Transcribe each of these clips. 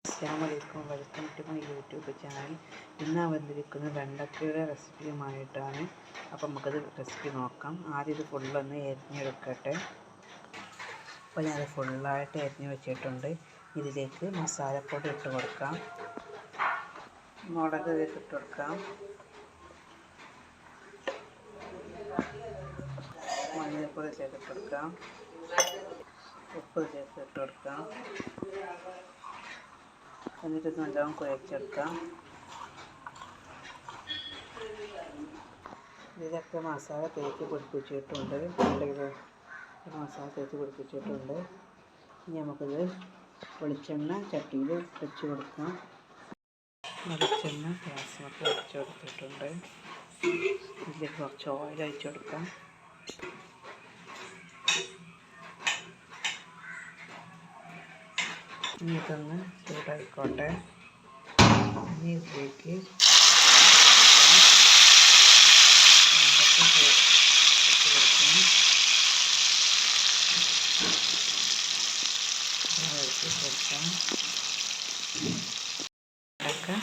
അസ്സലാമലൈക്കും, welcome to my YouTube channel. ഇന്ന് വന്നിരിക്കുന്നത് വെണ്ടക്കയുടെ റെസിപ്പിയുമായിട്ടാണ്. അപ്പോൾ നമുക്കത് റെസിപ്പി നോക്കാം. ആദ്യം ഇത് ഫുള്ളൊന്ന് എരിഞ്ഞെടുക്കട്ടെ. അപ്പോൾ ഞാനത് ഫുള്ളായിട്ട് എരിഞ്ഞ് വെച്ചിട്ടുണ്ട്. ഇതിലേക്ക് മസാലപ്പൊടി ഇട്ട് കൊടുക്കാം. മുളക് ഇതിലേക്ക് ഇട്ട് കൊടുക്കാം. മഞ്ഞൾപ്പൊടി ഇതിലേക്ക് ഇട്ട് കൊടുക്കാം. ഉപ്പ് ഇതിലേക്ക് ഇട്ട് കൊടുക്കാം. എന്നിട്ട് നല്ലോണം കുഴച്ചെടുക്കാം. ഇതിലൊക്കെ മസാല തേച്ച് പിടിപ്പിച്ചിട്ടുണ്ട്. മസാല തേച്ച് പിടിപ്പിച്ചിട്ടുണ്ട്. ഇനി നമുക്കിത് വെളിച്ചെണ്ണ ചട്ടിയിൽ വെച്ച് കൊടുക്കാം. വെളിച്ചെണ്ണ ഗ്യാസിനൊക്കെ വെച്ച് കൊടുത്തിട്ടുണ്ട്. ഇതിലേക്ക് കുറച്ച് ഓയിൽ ഒഴിച്ച് കൊടുക്കാം. ഇനി ഇതൊന്ന് ചൂടായിക്കോട്ടെ. ഇനി ഇതിലേക്ക് കൊടുക്കാം. ഇതൊക്കെ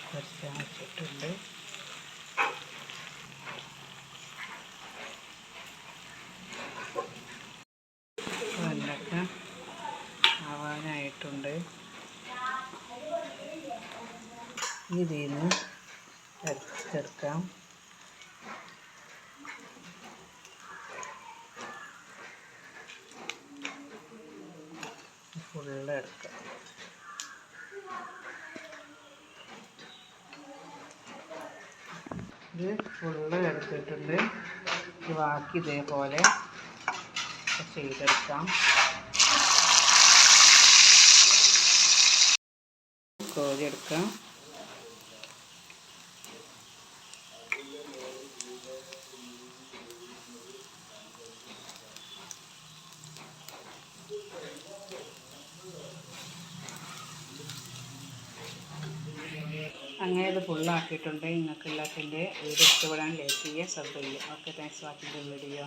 കുറച്ച് വെച്ചിട്ടുണ്ട്. വെണ്ടക്ക ആവാനായിട്ടുണ്ട്. ഇതിൽ നിന്ന് അരച്ചെടുക്കാം. ഫുള്ള് എടുക്കാം. ഇത് ഫുള്ള് എടുത്തിട്ടുണ്ട്. ഇത് ബാക്കി ഇതേപോലെ ചെയ്തെടുക്കാം. കോരിയെടുക്കാം. അങ്ങനെ ഇത് ഫുള്ളാക്കിയിട്ടുണ്ട്. നിങ്ങൾക്ക് എല്ലാത്തിൻ്റെ വീഡിയോ ഇഷ്ടപ്പെടാൻ ലൈക്ക് ചെയ്യുക, സബ് ചെയ്യുക. Okay, thanks watching the video.